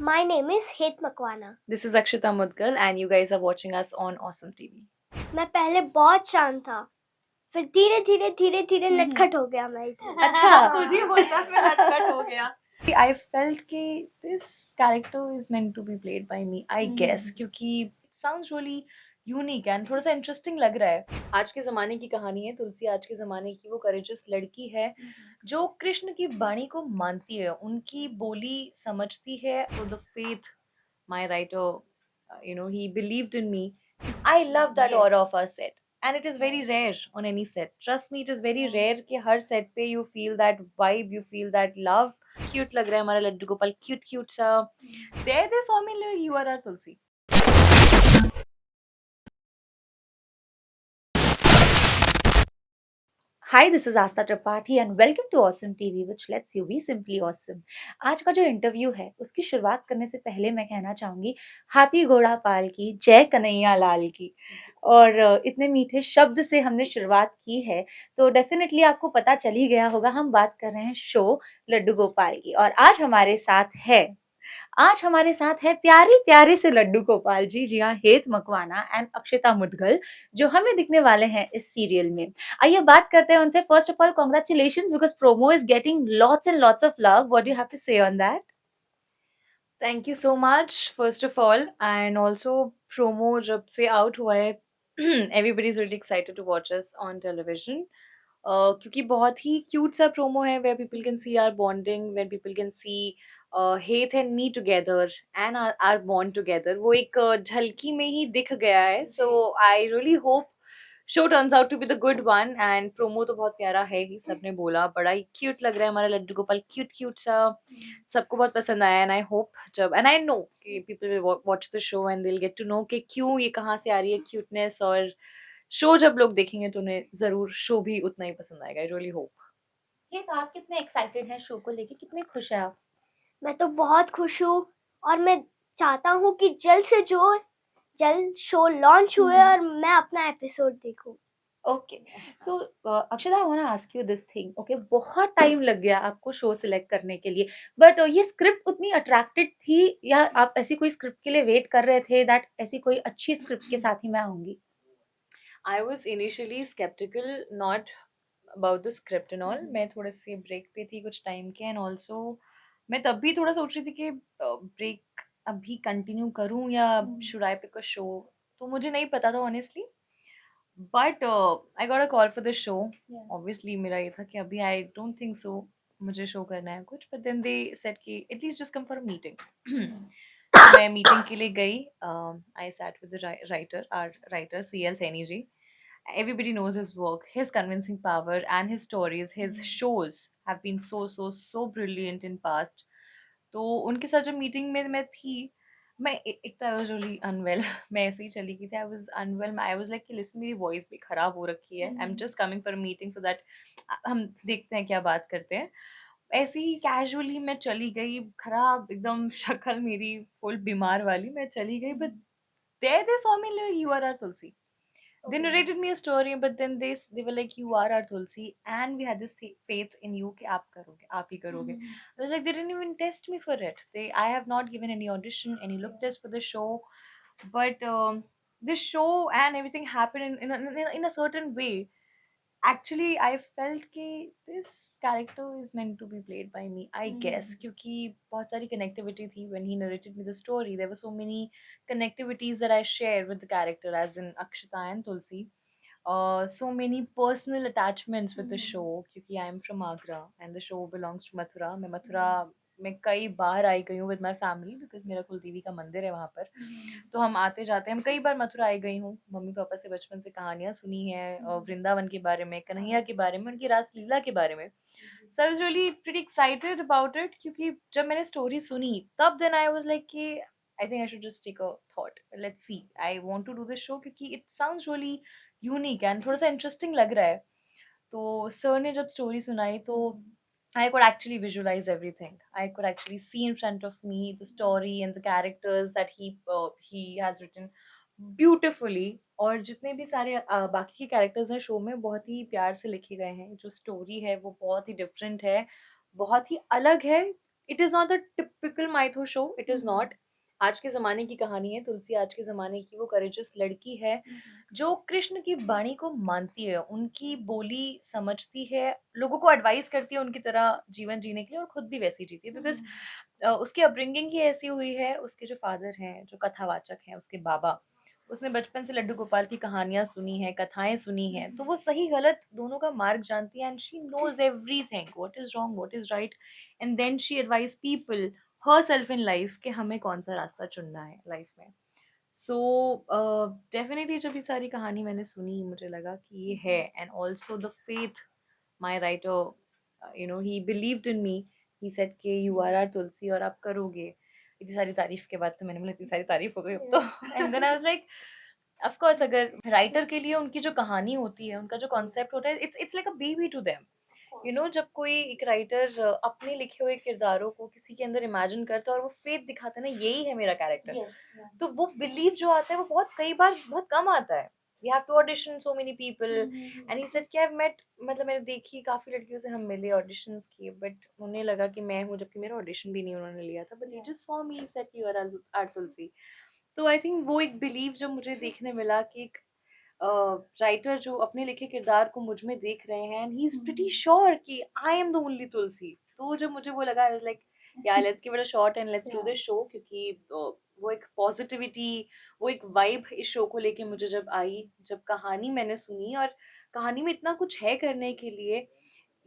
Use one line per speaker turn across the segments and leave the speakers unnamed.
My name is Het Makwana.
This is Akshita Mudgal and you guys are watching us on Awesome TV.
मैं पहले बहुत शांत था, फिर धीरे धीरे धीरे धीरे नटखट हो गया मैं इधर।
अच्छा
खुद ही बोलता मैं नटखट हो गया।
I felt कि this character is meant to be played by me, I guess, क्योंकि it sounds really unique and थोड़ा सा इंटरेस्टिंग लग रहा है। आज के ज़माने की कहानी है तुलसी, आज के ज़माने की वो करेजियस लड़की है जो कृष्ण की बाणी को मानती है, उनकी बोली समझती है। For the faith my writer, he believed in me. I love that aura of our set and it is very rare on any set. Trust me, it is very rare कि हर set पे you feel that vibe, you feel that love. Cute लग रहा है हमारा Laddu Gopal, cute सा। There they saw me like you are our Tulsi.
Hi, this is Asta Tripathi and welcome to Awesome TV, which lets you be simply awesome. आज का जो interview है उसकी शुरुआत करने से पहले मैं कहना चाहूँगी हाथी घोड़ा पाल की जय कन्हैया लाल की। और इतने मीठे शब्द से हमने शुरुआत की है तो डेफिनेटली आपको पता चल ही गया होगा हम बात कर रहे हैं शो लड्डू गोपाल की। और आज हमारे साथ है प्यारे प्यारे से लड्डू गोपाल जी, जी हाँ, हेत मकवाना एंड अक्षिता मुदगल, जो हमें दिखने वाले हैं इस सीरियल में। आइए बात करते हैं उनसे। First of all congratulations because promo is getting lots and lots of love. What do you have to say on that?
Thank you so much first of all, and also promo जब से out हुआ है everybody is really excited to watch us on television. क्योंकि बहुत ही cute सा promo है where people can see our bonding, where people can see Heth and me together and our bond together. वो एक झलकी में ही दिख गया है। So I really hope show turns out to be the good one and promo तो बहुत प्यारा है ही, सबने बोला बड़ा ही क्यूट लग रहा है हमारा लड्डू गोपाल, क्यूट सा, सबको बहुत पसंद आया। एंड आई होप जब एंड आई नो कि people will watch the show and they will get to know कि क्यों ये कहाँ से आ रही है क्यूटनेस, और शो जब लोग देखेंगे तो उन्हें जरूर शो भी उतना ही पसंद आएगा। I really hope.
ये तो आप कितने एक्साइटेड हैं शो को लेके, कितने खुश हैं आप?
मैं तो बहुत खुश हूँ और मैं चाहता हूँ कि जल्द से जल्द शो लॉन्च हुए और मैं अपना एपिसोड देखूं।
Okay, so Akshata, I want to ask you this thing. Okay, बहुत टाइम लग गया आपको शो सिलेक्ट करने के लिए, बट ये स्क्रिप्ट उतनी अट्रैक्टेड थी या आप ऐसी कोई स्क्रिप्ट के लिए वेट कर रहे थे दैट ऐसी कोई अच्छी स्क्रिप्ट के साथ ही मैं आऊंगी?
I was initially sceptical not about the script and all. मैं थोड़े से ब्रेक पे थी कुछ टाइम के, एंड ऑल्सो मैं तब भी थोड़ा सोच रही थी कि ब्रेक अभी कंटिन्यू करूं या should I pick a show. तो मुझे नहीं पता था honestly, but I got a call for the show. Obviously मेरा ये था कि अभी आई डोंट थिंक सो मुझे शो करना है कुछ, बट देन दे सेड कि at least just come for a meeting. मैं मीटिंग के लिए गई। I sat with the writer, our writer CL Saini ji. Everybody knows his work, his convincing power, and his stories, his shows have been so brilliant in past. तो उनके साथ जब meeting में मैं थी, मैं एक तो आई वाज रियली अनवेल। मैं ऐसे ही चली गई थी, I was unwell. I was like कि लिसन, मेरी वॉइस भी खराब हो रखी है, I am just coming for a meeting so that हम देखते हैं क्या बात करते हैं। ऐसे ही कैजुअली मैं चली गई, खराब एकदम शक्ल मेरी फुल बीमार वाली, मैं चली गई। But there they saw me like you are our Tulsi. They narrated me a story, but then they were like, you are our Tulsi, and we had this faith in you कि आप करोगे, आप ही करोगे। I was like, they didn't even test me for it. I have not given any audition, any look test for the show, but this show and everything happened in a certain way. Actually, I felt कि this character is meant to be played by me, I guess, क्योंकि बहुत सारी connectivity थी when he narrated me the story. There were so many connectivities that I share with the character, as in Akshita and Tulsi. So many personal attachments with the show, क्योंकि I am from Agra and the show belongs to Mathura. मैं मथुरा में कई बार आई गई हूँ with my family because मेरा कुलदेवी का मंदिर है वहाँ पर। तो हम आते जाते हैं, हम कई बार मथुरा आई गई हूँ, मम्मी पापा से बचपन से कहानियाँ सुनी है वृंदावन के बारे में, कन्हैया के बारे में, उनकी रासलीला के बारे में। So I was really pretty excited about it, क्योंकि जब मैंने स्टोरी सुनी तब देन आई वाज लाइक कि I think I should just take a thought, let's see, I want to do this show क्योंकि it sounds really unique and थोड़ा सा interesting लग रहा है। तो सर ने जब स्टोरी सुनाई तो I could actually visualize everything. I could actually see in front of me the story and the characters that he has written beautifully. और जितने भी सारे बाकी के कैरेक्टर्स हैं शो में बहुत ही प्यार से लिखे गए हैं। जो स्टोरी है वो बहुत ही डिफरेंट है, बहुत ही अलग है it is not the typical mytho show, it is not. आज के ज़माने की कहानी है। तुलसी आज के ज़माने की वो करेजियस लड़की है जो कृष्ण की वाणी को मानती है, उनकी बोली समझती है, लोगों को एडवाइस करती है उनकी तरह जीवन जीने के लिए, और खुद भी वैसी जीती है। बिकॉज उसकी अपब्रिंगिंग ही ऐसी हुई है। उसके जो फादर हैं, जो कथावाचक हैं, उसके बाबा, उसने बचपन से लड्डू गोपाल की कहानियां सुनी हैं, कथाएं सुनी हैं, तो वो सही गलत दोनों का मार्ग जानती है। And she knows everything, what is wrong, what is right, and then she advise people herself in life कि हमें कौन सा रास्ता चुनना है लाइफ में। सो डेफिनेटली जब ये सारी कहानी मैंने सुनी, मुझे लगा कि ये है। And also the faith, my writer, he believed in me. He said कि यू आर आर तुलसी, और आप करोगे। इतनी सारी तारीफ के बाद तो मैंने बोला इतनी सारी तारीफ हो गई अब तो। And then I was like, of course अगर राइटर के लिए उनकी जो कहानी होती है, उनका जो कॉन्सेप्ट होता है, it's like a baby to them. जब कोई एक राइटर अपने लिखे हुए किरदारों को किसी के अंदर इमेजिन करता है और वो फेथ दिखाता है ना, यही है मेरा कैरेक्टर, तो वो बिलीव जो आता है वो बहुत, कई बार बहुत कम आता है। We have to audition so many people. And he said कि आई मेट, मतलब मैंने देखी काफी लड़कियों से, हम मिले, ऑडिशंस किए, बट उन्हें लगा कि मैं हूँ, जबकि मेरा ऑडिशन भी नहीं उन्होंने लिया था, but he just saw me, said you are Tulsi. तो आई थिंक वो एक बिलीव जो मुझे देखने मिला कि एक राइटर जो अपने लिखे किरदार को मुझ में देख रहे हैं, and he is pretty sure कि आई एम द ओनली तुलसी। तो जब मुझे वो लगा, आई वाज लाइक या let's give it a shot and let's do this show, क्योंकि वो एक पॉजिटिविटी, वो एक वाइब इस शो को लेके मुझे जब आई, जब कहानी मैंने सुनी, और कहानी में इतना कुछ है करने के लिए।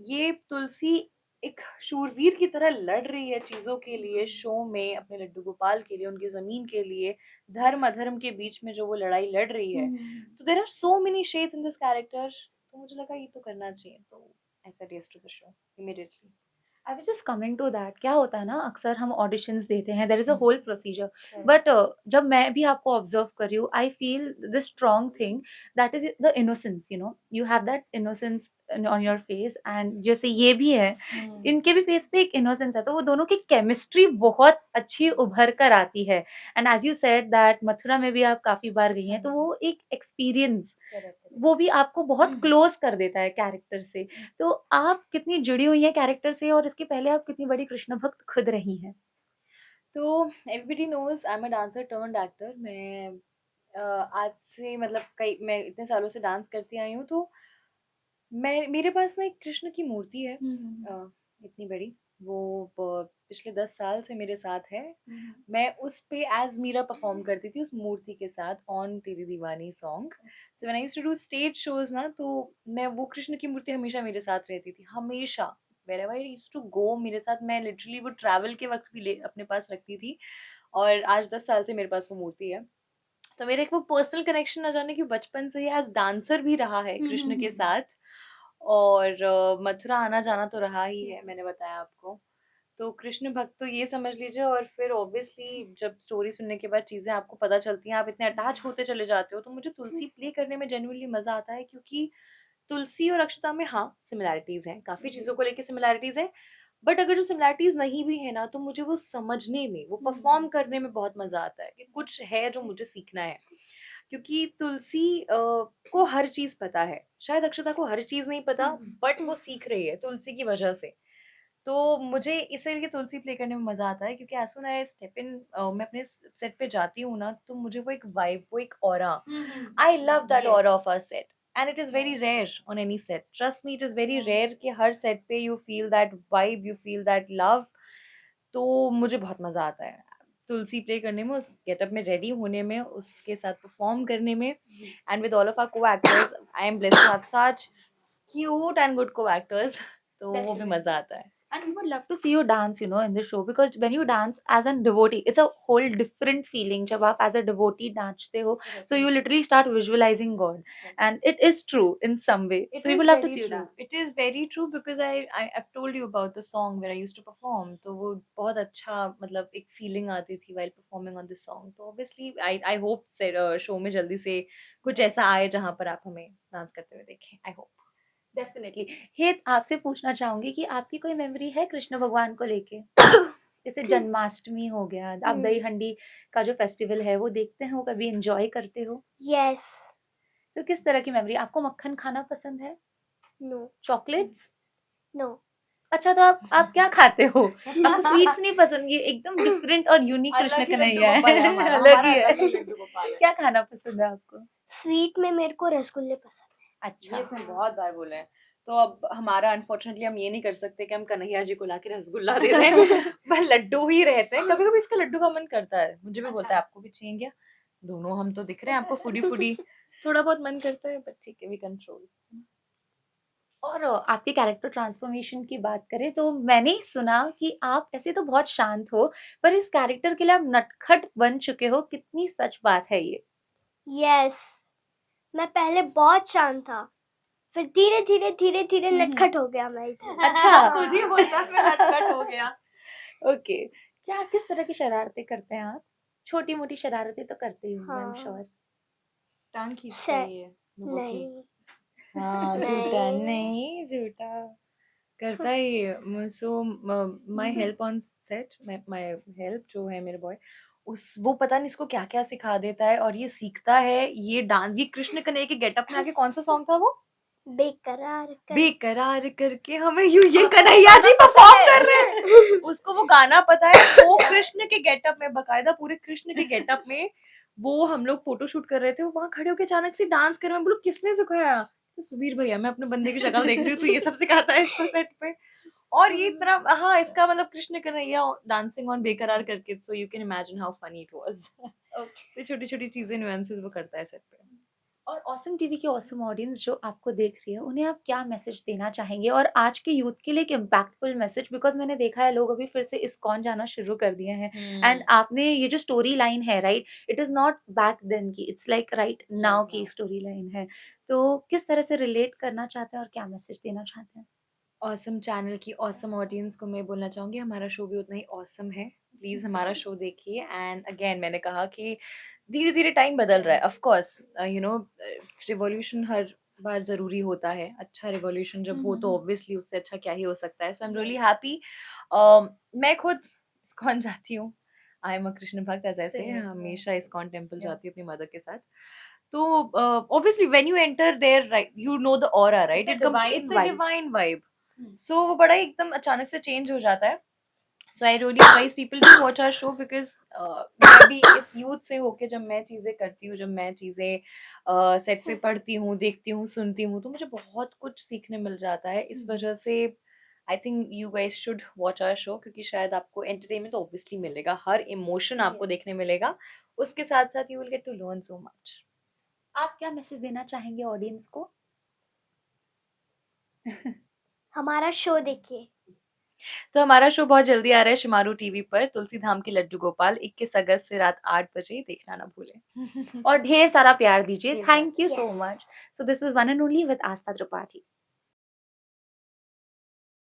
ये तुलसी एक शूरवीर की तरह लड़ रही है चीजों के लिए शो में, अपने लड्डू गोपाल के लिए, उनकी जमीन के लिए, धर्म अधर्म के बीच में जो वो लड़ाई लड़ रही है। तो there are so many shades in this character, तो मुझे लगा ये तो करना चाहिए, तो I said yes to the show immediately.
I was just coming to that, क्या होता है ना, अक्सर हम ऑडिशंस देते हैं, there is a whole procedure,
Correct.
But जब मैं भी आपको ऑब्जर्व कर रही हूँ, I feel the strong thing that is the innocence, you have that innocence on your face, and जैसे ये भी है, इनके भी फेस पे एक इनोसेंस है, तो वो दोनों की केमिस्ट्री बहुत अच्छी उभर कर आती है। And as you said that Mathura में भी आप काफी बार गई हैं, तो वो एक एक्सपीरियंस, वो भी आपको बहुत क्लोज कर देता है कैरेक्टर से। तो आप कितनी जुड़ी हुई हैं कैरेक्टर से, और इसके पहले आप कितनी बड़ी कृष्ण भक्त खुद रही हैं?
तो everybody knows I am a dancer turned actor. मैं आज से, मतलब कई, मैं इतने सालों से डांस करती आई हूँ, तो मैं, मेरे पास ना एक कृष्ण की मूर्ति है, इतनी बड़ी। वो पिछले 10 साल से मेरे साथ है। मैं उस पे एज मीरा परफॉर्म करती थी, उस मूर्ति के साथ, on Teri Deewani song. So when I used to do stage shows ना, तो मैं, वो कृष्ण की मूर्ति हमेशा मेरे साथ रहती थी, हमेशा। wherever I used to go, मेरे साथ, मैं लिटरली वो ट्रैवल के वक्त भी अपने पास रखती थी। और आज 10 साल से मेरे पास वो मूर्ति है। तो मेरा एक वो पर्सनल कनेक्शन ना जाने कि बचपन से ही एज डांसर भी रहा है कृष्ण के साथ। और मथुरा आना जाना तो रहा ही है, मैंने बताया आपको। तो कृष्ण भक्त तो ये समझ लीजिए। और फिर ऑब्वियसली जब स्टोरी सुनने के बाद चीज़ें आपको पता चलती हैं, आप इतने अटैच होते चले जाते हो। तो मुझे तुलसी प्ले करने में जेन्युइनली मज़ा आता है, क्योंकि तुलसी और अक्षता में, हाँ, सिमिलैरिटीज़ हैं, काफ़ी चीज़ों को लेके सिमिलैरिटीज़ हैं। बट अगर जो सिमिलैरिटीज़ नहीं भी है ना, तो मुझे वो समझने में, वो परफॉर्म करने में बहुत मज़ा आता है कि कुछ है जो मुझे सीखना है। क्योंकि तुलसी को हर चीज़ पता है, शायद अक्षता को हर चीज़ नहीं पता, बट वो सीख रही है तुलसी की वजह से। तो मुझे इसीलिए तुलसी प्ले करने में मज़ा आता है, क्योंकि as soon I step in, मैं अपने सेट पे जाती हूँ ना, तो मुझे वो एक वाइब, वो एक aura, I love that aura of our set. And it is very rare on any set, trust me, it is very rare कि हर सेट पे you feel that vibe, you feel that love. तो मुझे बहुत मज़ा आता है तुलसी play करने में, उस गेटअप में रेडी होने में, उसके साथ परफॉर्म करने में। And with all of our co actors, I am blessed to have such cute and good co actors, तो वो भी मज़ा आता है।
And we would love to see you dance, in the show, because when you dance as a devotee, it's a whole different feeling. जब आप as a devotee नाचते हो, so you literally start visualizing God, and it is true in some way.
It
So we
is
would love to
very
see you
true.
dance.
It is very true because I've told you about the song where I used to perform. तो वो बहुत अच्छा, मतलब एक feeling आती थी while performing on this song. तो obviously I hope show में जल्दी से कुछ ऐसा आए जहाँ पर आप हमें डांस करते हुए देखें. I hope.
डेफिनेटली। हेत, आपसे पूछना चाहूंगी कि आपकी कोई मेमोरी है कृष्ण भगवान को लेके? जैसे जन्माष्टमी हो गया, आप दही हंडी का जो फेस्टिवल है वो देखते हो, कभी एंजॉय करते हो?
यस।
तो किस तरह की मेमोरी? आपको मक्खन खाना पसंद है?
नो।
चॉकलेट्स?
नो।
अच्छा, तो आप क्या खाते हो? आपको स्वीट्स नहीं पसंद? ये एकदम डिफरेंट और यूनिक कृष्ण
अलग ही लड्डू
कन्हैया
गोपाल है
है।
हमारा,
अलग
हमारा
ही
अलग ही
है।
लड्डू गोपाल है।
क्या खाना पसंद है आपको?
स्वीट में मेरे को रसगुल्ले पसंद है।
अच्छा।
ये इसने बहुत बार बोला है। तो अब हमारा अनफॉर्चुनेटली हम ये नहीं कर सकते कि हम कन्हैया जी को लाके रसगुल्ला दे दें। पर लड्डू ही रहते हैं। कभी-कभी इसका लड्डू का मन करता है। मुझे भी बोलता है आपको भी चाहिए क्या? दोनों हम तो दिख रहे हैं आपको फूडी-फूडी। थोड़ा बहुत मन करता है बट ठीक है वी कंट्रोल।
और आपके कैरेक्टर ट्रांसफॉर्मेशन की बात करें तो मैंने सुना कि आप ऐसे तो बहुत शांत हो, पर इस कैरेक्टर के लिए आप नटखट बन चुके हो। कितनी सच बात है ये?
यस, मैं पहले बहुत शांत था, फिर धीरे-धीरे नटखट हो गया मैं इधर।
अच्छा।
खुद ही बोलता है, फिर नटखट हो गया।
ओके। क्या किस तरह की शरारतें करते हैं आप? छोटी-मोटी शरारतें तो करते ही होंगे आई एम
हाँ।
श्योर।
टांग खींचता है
से
ये लोगों की।
नहीं,
हाँ, झूठा
नहीं।
नहीं, झूठा। करता है ये। So my help on set, my help जो है मेरे बॉय, उस वो पता नहीं इसको क्या-क्या सिखा देता है और ये सीखता है ये डांस। ये कृष्ण कन्हैया के गेटअप में आके कौन सा सॉन्ग था वो?
बेकरार कर
बेकरार करके हमें यूं ये कन्हैया जी परफॉर्म कर रहे हैं। उसको वो गाना पता है, वो कृष्ण के गेटअप में, बकायदा पूरे कृष्ण के गेटअप में वो हम लोग फोटो शूट कर रहे थे, वो वहां खड़े होके अचानक से डांस कर रहे हैं। मैं बोलूं किसने सिखाया? तो सुबीर भैया, मैं अपने बंदे की शक्ल देख रही हूँ तो ये सब सिखाता है इसको सेट पे। और ये इतना, हाँ, इसका मतलब कृष्ण कन्हैया डांसिंग ऑन बेकरार करके, so you can imagine how funny it was. तो छोटी छोटी चीजें, नुआंसेस वो करता है सेट पे।
और ऑसम टीवी की ऑसम ऑडियंस जो आपको देख रही है, उन्हें आप क्या मैसेज देना चाहेंगे? और आज के यूथ के लिए एक इम्पैक्टफुल मैसेज, बिकॉज़ मैंने देखा है लोग अभी फिर से इस्कॉन जाना शुरू कर दिए हैं। एंड आपने ये जो स्टोरी लाइन है right, it is not back then की, इट्स लाइक राइट नाउ की
now.
स्टोरी लाइन है। तो किस तरह से रिलेट करना चाहते हैं और क्या मैसेज देना चाहते हैं?
ऑसम चैनल की ऑसम ऑडियंस को मैं बोलना चाहूँगी, हमारा शो भी उतना ही ऑसम है। प्लीज़ हमारा शो देखिए। एंड अगेन मैंने कहा कि धीरे-धीरे टाइम बदल रहा है। ऑफ कोर्स रिवॉल्यूशन हर बार ज़रूरी होता है। अच्छा रिवॉल्यूशन जब हो तो ऑब्वियसली उससे अच्छा क्या ही हो सकता है। So I am really happy. मैं खुद इस्कॉन जाती हूँ। आई एम अ कृष्ण भक्त, एज़ आई से।
Same.
हमेशा इस्कॉन टेम्पल जाती हूँ अपनी मदर के साथ। तो obviously when you enter there, right, you know the aura, right?
It's a divine
it's a
vibe.
Divine vibe.
Hmm.
So वो बड़ा ही एकदम अचानक से चेंज हो जाता है। So I really advise people to watch our show, because मैं भी इस यूथ से होके जब मैं चीज़ें करती हूँ, जब मैं चीज़ें सेट पे पढ़ती हूँ, देखती हूँ, सुनती हूँ, तो मुझे बहुत कुछ सीखने मिल जाता है। इस वजह से I think you guys should watch our show, क्योंकि शायद आपको एंटरटेनमेंट ऑब्वियसली मिलेगा, हर इमोशन आपको देखने मिलेगा, उसके साथ साथ you will get to learn so much.
आप क्या मैसेज देना चाहेंगे ऑडियंस को?
हमारा शो देखिए।
तो हमारा शो बहुत जल्दी आ रहा है शिमारू टीवी पर, तुलसी धाम के लड्डू गोपाल, 21 अगस्त से रात 8 बजे, देखना ना भूलें।
और ढेर सारा प्यार दीजिए।
ढेर सारा
thank you so
Yes.
Much. So this was one and only with Aastha Tripathi.